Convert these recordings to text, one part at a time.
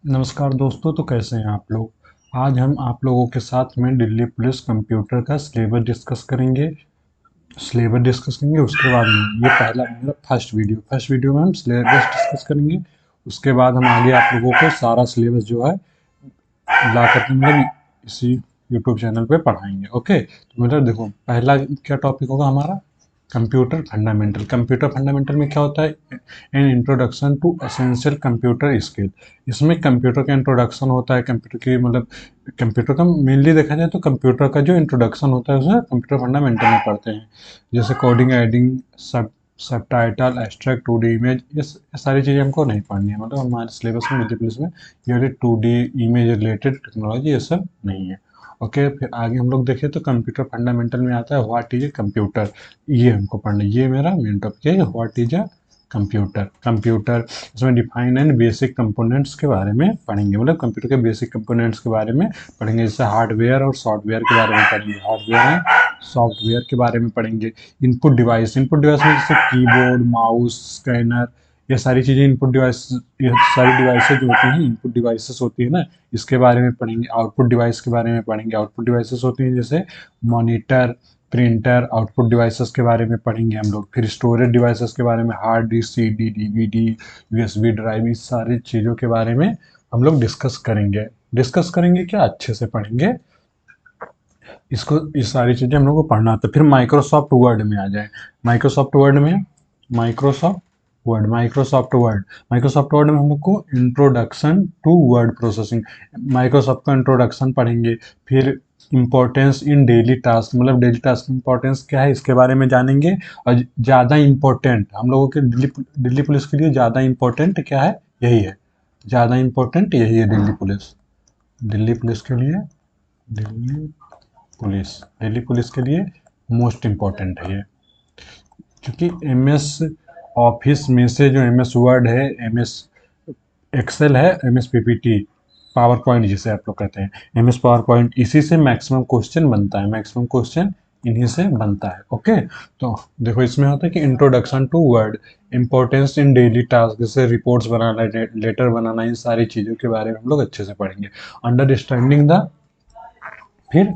नमस्कार दोस्तों, तो कैसे हैं आप लोग। आज हम आप लोगों के साथ में दिल्ली पुलिस कंप्यूटर का सिलेबस डिस्कस करेंगे। उसके बाद में ये पहला मेरा फर्स्ट वीडियो में हम सिलेबस डिस्कस करेंगे। उसके बाद हम आगे आप लोगों को सारा सिलेबस जो है ला करके इसी यूट्यूब चैनल पे पढ़ाएंगे। ओके, तो देखो पहला क्या टॉपिक होगा हमारा, कंप्यूटर फंडामेंटल में क्या होता है, an introduction to essential computer skill. इसमें कंप्यूटर का इंट्रोडक्शन होता है, कंप्यूटर की कंप्यूटर का मेनली देखा जाए तो कंप्यूटर का जो इंट्रोडक्शन होता है उसे कंप्यूटर फंडामेंटल में पढ़ते हैं। जैसे कोडिंग, एडिंग, सब टाइटल, एब्स्ट्रैक्ट, 2D इमेज, ये सारी चीज़ें हमको नहीं पढ़नी है। हमारे सिलेबस में मल्टीप्लिस में ये 2D इमेज रिलेटेड टेक्नोलॉजी ये सब नहीं है। ओके, फिर आगे हम लोग देखें तो कंप्यूटर फंडामेंटल में आता है व्हाट इज ए कंप्यूटर। ये हमको पढ़ना है, ये मेरा मेन टॉपिक है, व्हाट इज अ कंप्यूटर। इसमें डिफाइन एंड बेसिक कंपोनेंट्स के बारे में पढ़ेंगे, कंप्यूटर के बेसिक कंपोनेंट्स के बारे में पढ़ेंगे। जैसे हार्डवेयर और सॉफ्टवेयर के बारे में पढ़ेंगे, हार्डवेयर एंड सॉफ्टवेयर के बारे में पढ़ेंगे। इनपुट डिवाइस में जैसे कीबोर्ड, माउस, स्कैनर, ये सारी चीज़ें ये सारी डिवाइसेज जो होती हैं इनपुट डिवाइसेस होती है ना, इसके बारे में पढ़ेंगे। आउटपुट डिवाइस के बारे में पढ़ेंगे, आउटपुट डिवाइसेस होती हैं जैसे मॉनिटर, प्रिंटर, आउटपुट डिवाइसेस के बारे में पढ़ेंगे हम लोग। फिर स्टोरेज डिवाइसेस के बारे में hard disk, CD, DVD, USB drive, इस सारी चीज़ों के बारे में हम लोग डिस्कस करेंगे क्या, अच्छे से पढ़ेंगे इसको। इस सारी चीज़ें हम लोग को पढ़ना आता है। फिर माइक्रोसॉफ्ट वर्ड में आ जाए। माइक्रोसॉफ्ट वर्ड में माइक्रोसॉफ्ट माइक्रोसॉफ्ट वर्ड में हम लोग को introduction to word processing, Microsoft का इंट्रोडक्शन पढ़ेंगे। फिर importance in daily task, daily task importance क्या है इसके बारे में जानेंगे। और ज़्यादा इंपॉर्टेंट हम लोगों के दिल्ली पुलिस के लिए ज़्यादा इंपॉर्टेंट क्या है, यही है। ज़्यादा इंपॉर्टेंट यही है दिल्ली पुलिस के लिए। दिल्ली दिल्ली पुलिस के लिए मोस्ट इम्पॉर्टेंट है ये, क्योंकि MS ऑफिस में से जो MS वर्ड है, MS एक्सेल है, MS PPT, पावर पॉइंट जिसे आप लोग कहते हैं, MS पावर पॉइंट, इसी से मैक्सिमम क्वेश्चन बनता है, मैक्सिमम क्वेश्चन इन्हीं से बनता है। ओके, तो देखो इसमें होता है कि introduction to Word, importance in daily task, जैसे रिपोर्ट्स बनाना, लेटर बनाना, इन सारी चीज़ों के बारे में हम लोग अच्छे से पढ़ेंगे। अंडरस्टैंडिंग द फिर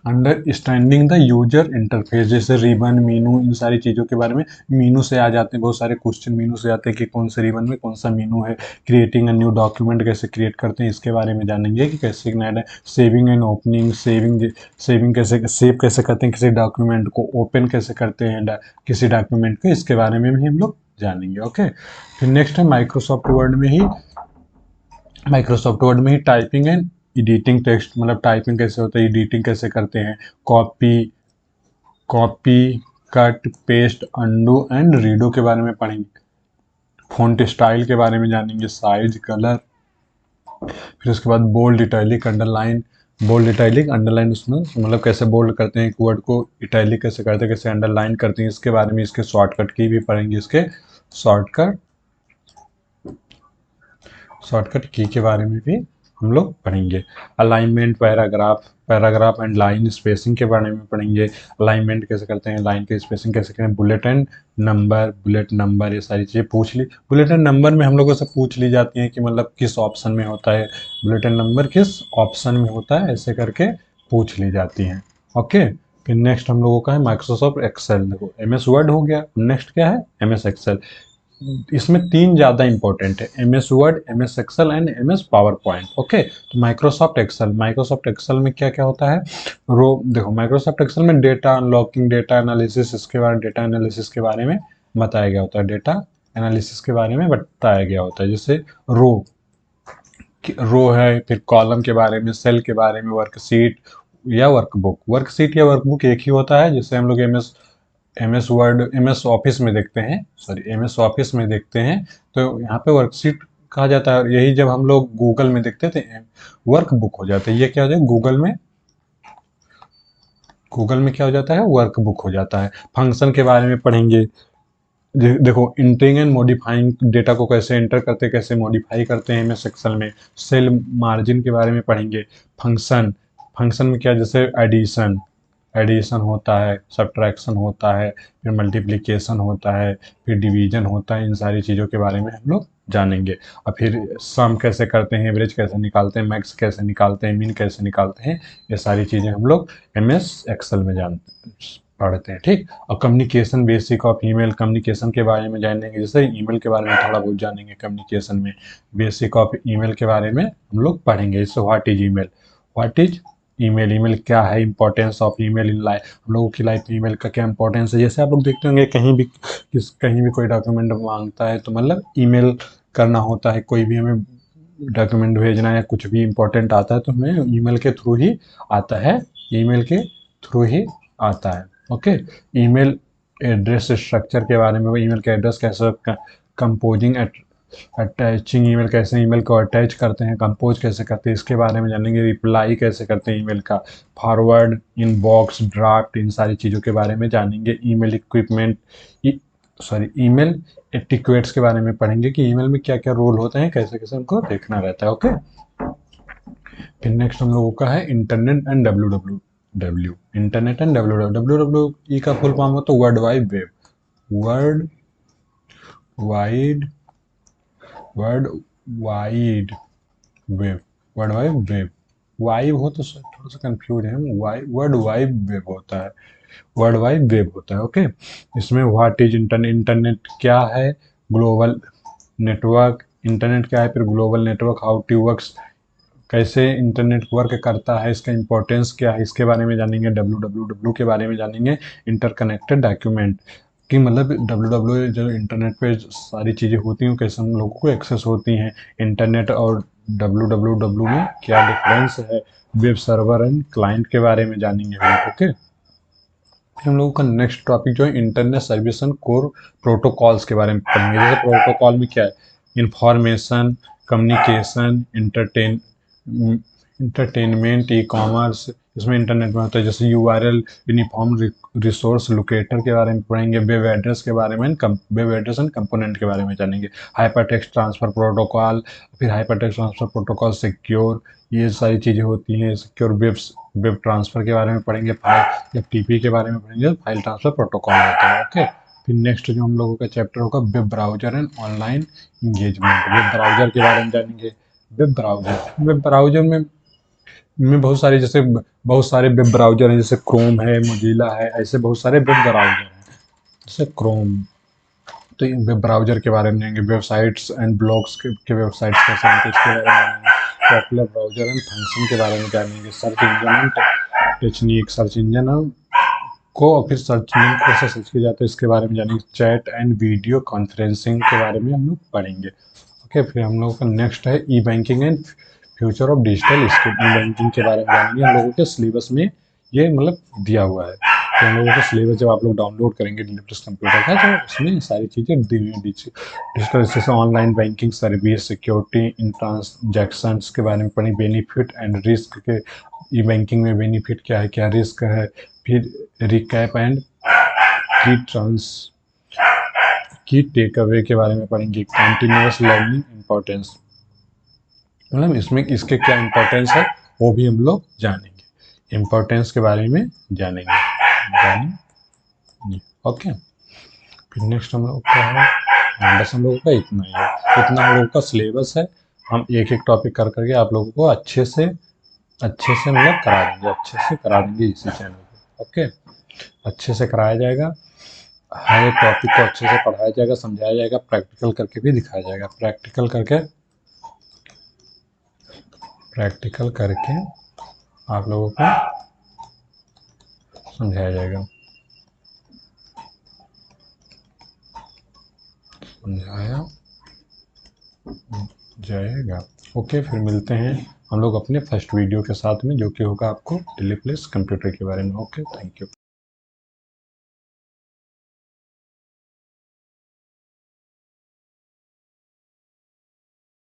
अंडरस्टैंडिंग द यूजर इंटरफेस, जैसे रिबन, मीनू, इन सारी चीज़ों के बारे में। मीनू से आ जाते हैं बहुत सारे क्वेश्चन, मीनू से आते हैं कि कौन से रिबन में कौन सा मीनू है। क्रिएटिंग अ न्यू डॉक्यूमेंट कैसे क्रिएट करते हैं इसके बारे में जानेंगे कि कैसे नया। सेविंग एंड ओपनिंग, सेविंग कैसे सेव कैसे करते हैं किसी डॉक्यूमेंट को, ओपन कैसे करते हैं किसी डॉक्यूमेंट को, इसके बारे में भी हम लोग जानेंगे। ओके, फिर नेक्स्ट है माइक्रोसॉफ्ट वर्ड में ही typing and editing text, typing कैसे होता है, एडिटिंग कैसे करते हैं, copy copy cut, paste, undo and redo के बारे में पढ़ेंगे। फ़ॉन्ट स्टाइल के बारे में जानेंगे, साइज, कलर। फिर उसके बाद बोल्ड इटैलिक अंडरलाइन, उसमें कैसे बोल्ड करते हैं एक वर्ड को, इटैलिक कैसे करते हैं, कैसे अंडरलाइन करते हैं, इसके बारे में, इसके शॉर्टकट की भी पढ़ेंगे, इसके शॉर्टकट शॉर्टकट की के बारे में भी हम लोग पढ़ेंगे। Alignment, paragraph and line spacing के बारे में पढ़ेंगे। अलाइनमेंट कैसे करते हैं, लाइन की स्पेसिंग कैसे करें, बुलेट नंबर, ये सारी चीज़ें बुलेट एंड नंबर में हम लोगों से पूछ ली जाती हैं कि किस ऑप्शन में होता है, बुलेट एंड नंबर किस ऑप्शन में होता है, ऐसे करके पूछ ली जाती हैं। ओके, फिर नेक्स्ट हम लोगों का है माइक्रोसॉफ्ट एक्सेल। देखो MS वर्ड हो गया, नेक्स्ट क्या है, MS एक्सेल। इसमें तीन ज़्यादा इंपॉर्टेंट है, MS Word, MS Excel and MS PowerPoint. Okay, तो माइक्रोसॉफ्ट एक्सेल में क्या क्या होता है, देखो माइक्रोसॉफ्ट एक्सेल में डेटा अनलॉकिंग, डेटा एनालिसिस के बारे में बताया गया होता है, डेटा एनालिसिस के बारे में बताया गया होता है। जैसे रो रो है, फिर कॉलम के बारे में, सेल के बारे में, वर्कशीट या वर्कबुक एक ही होता है, जैसे हम लोग MS ऑफिस में देखते हैं, तो यहाँ पे वर्कशीट कहा जाता है। यही जब हम लोग गूगल में देखते थे वर्कबुक हो जाता है, ये क्या हो जाए गूगल में क्या हो जाता है, वर्कबुक हो जाता है। फंक्शन के बारे में पढ़ेंगे। देखो इंटरिंग एंड मॉडिफाइंग, डेटा को कैसे एंटर करते हैं, कैसे मॉडिफाई करते हैं MS एक्सेल में। सेल मार्जिन के बारे में पढ़ेंगे। फंक्शन में क्या, जैसे एडिशन, एडिशन होता है, सब्ट्रैक्शन होता है, फिर मल्टीप्लिकेशन होता है, फिर डिवीजन होता है। इन सारी चीज़ों के बारे में हम लोग जानेंगे। और फिर सम कैसे करते हैं, एवरेज कैसे निकालते हैं, मैक्स कैसे निकालते हैं, मीन कैसे निकालते हैं, ये सारी चीज़ें हम लोग MS एक्सेल में पढ़ते हैं। ठीक। और communication, basic of email communication के बारे में जानेंगे। जैसे ईमेल के बारे में थोड़ा बहुत जानेंगे, कम्युनिकेशन में बेसिक ऑफ ईमेल के बारे में हम लोग पढ़ेंगे। जैसे what is email, what is email, email क्या है, importance of email in life, हम लोगों की लाइफ में ईमेल का क्या इंपॉर्टेंस है। जैसे आप लोग देखते होंगे कहीं भी कोई डॉक्यूमेंट मांगता है तो मतलब ईमेल करना होता है। कोई भी हमें डॉक्यूमेंट भेजना है या कुछ भी इंपॉर्टेंट आता है तो हमें ईमेल के थ्रू ही आता है, ईमेल के थ्रू ही आता है। ओके। ईमेल एड्रेस स्ट्रक्चर के बारे में, ईमेल का एड्रेस कैसे, कंपोजिंग, अटैचिंग ईमेल, कैसे ईमेल को अटैच करते हैं, कंपोज कैसे करते हैं, इसके बारे में जानेंगे। रिप्लाई कैसे करते हैं ईमेल का, फॉरवर्ड, इनबॉक्स, ड्राफ्ट, इन सारी चीज़ों के बारे में जानेंगे। ईमेल इक्विपमेंट, ईमेल एटिक्वेट्स के बारे में पढ़ेंगे कि ईमेल में क्या क्या रोल होते हैं, कैसे कैसे उनको देखना रहता है। ओके। फिर नेक्स्ट हम लोगों का है internet and W internet and W का फुल फॉर्म होता है world wide web, world wide world wide web, world wide web. Vibe हो तो थोड़ा सा कंफ्यूज है, वर्ल्ड वाइड वेब होता है, वर्ल्ड वाइड वेब होता है। ओके। इसमें व्हाट इज इंटरनेट, इंटरनेट क्या है, ग्लोबल नेटवर्क, इंटरनेट क्या है, फिर global network, how to works, कैसे इंटरनेट वर्क करता है, इसका इंपॉर्टेंस क्या है, इसके बारे में जानेंगे। डब्ल्यू के बारे में जानेंगे। इंटरकनेक्टेड डॉक्यूमेंट कि मतलब डब्ल्यू जो इंटरनेट पे सारी चीज़ें होती हैं कैसे हम लोगों को एक्सेस होती हैं। इंटरनेट और डब्ल्यू में क्या डिफरेंस है। वेब सर्वर एंड क्लाइंट के बारे में जानेंगे हम। ओके। फिर हम लोगों का नेक्स्ट टॉपिक जो है internet service and core protocols के बारे में पढ़ेंगे। जैसे प्रोटोकॉल में क्या है, information communication, entertainment, e commerce, इसमें इंटरनेट में होता है। जैसे URL, यूनिफॉर्म रिसोर्स लोकेटर के बारे में पढ़ेंगे। वेब एड्रेस के बारे में, वेब एड्रेस एंड कंपोनेंट के बारे में जानेंगे। हाइपरटेक्स्ट ट्रांसफर प्रोटोकॉल, फिर हाइपरटेक्स्ट ट्रांसफर प्रोटोकॉल, सिक्योर, ये सारी चीज़ें होती हैं। सिक्योर वेब ट्रांसफर के बारे में पढ़ेंगे। फाइल FTP के बारे में पढ़ेंगे, फाइल ट्रांसफर प्रोटोकॉल होता है। ओके। फिर नेक्स्ट जो हम लोगों का चैप्टर होगा web browser and online engagement, web browser के बारे में जानेंगे। वेब ब्राउजर में बहुत सारे वेब ब्राउजर हैं। जैसे क्रोम है, मोजिला है, ऐसे बहुत सारे वेब ब्राउजर हैं। जैसे क्रोम, तो इन वेब ब्राउजर के बारे में जानेंगे। वेबसाइट्स एंड ब्लॉग्स के वेबसाइट्स कैसे होते हैं इसके बारे में जानेंगे। पॉपुलर ब्राउजर एंड फंक्शन के बारे में जानेंगे। Search engine and technique, search engine को और फिर सर्च इंजन को कैसे सर्च किया जाता है इसके बारे में जानेंगे। चैट एंड वीडियो कॉन्फ्रेंसिंग के बारे में हम लोग पढ़ेंगे। ओके। फिर हम लोगों का नेक्स्ट है e banking and future of digital scheme, e banking के बारे में जानेंगे। हम लोगों के सिलेबस में ये मतलब दिया हुआ है। तो हम लोगों का सिलेबस जब आप लोग डाउनलोड करेंगे लिनक्स कंप्यूटर का तो उसमें सारी चीज़ें दी हुई डिजिटल, जैसे online banking service, security in transactions के बारे में पढ़ी। बेनिफिट एंड रिस्क के, ई बैंकिंग में बेनिफिट क्या है, क्या रिस्क है। फिर रिकैप एंड की ट्रांस की टेक अवे के बारे में पढ़ेंगे। कंटिन्यूअस लर्निंग इंपॉर्टेंस, मतलब इसमें इसके क्या इंपॉर्टेंस है वो भी हम लोग जानेंगे। इंपॉर्टेंस के बारे में जानेंगे। ओके। फिर नेक्स्ट हम लोग का है, बस हम लोगों का इतना ही है, इतना हम लोगों का सिलेबस है। हम एक एक टॉपिक कर करके आप लोगों को अच्छे से मतलब करा देंगे, अच्छे से करा देंगे इसी चैनल पे। ओके। अच्छे से कराया जाएगा, हर एक टॉपिक को अच्छे से पढ़ाया जाएगा, समझाया जाएगा, प्रैक्टिकल करके भी दिखाया जाएगा। प्रैक्टिकल करके आप लोगों को समझाया जाएगा। ओके। फिर मिलते हैं हम लोग अपने फर्स्ट वीडियो के साथ में, जो कि होगा आपको डिलीप्लेस कंप्यूटर के बारे में। ओके। Thank you.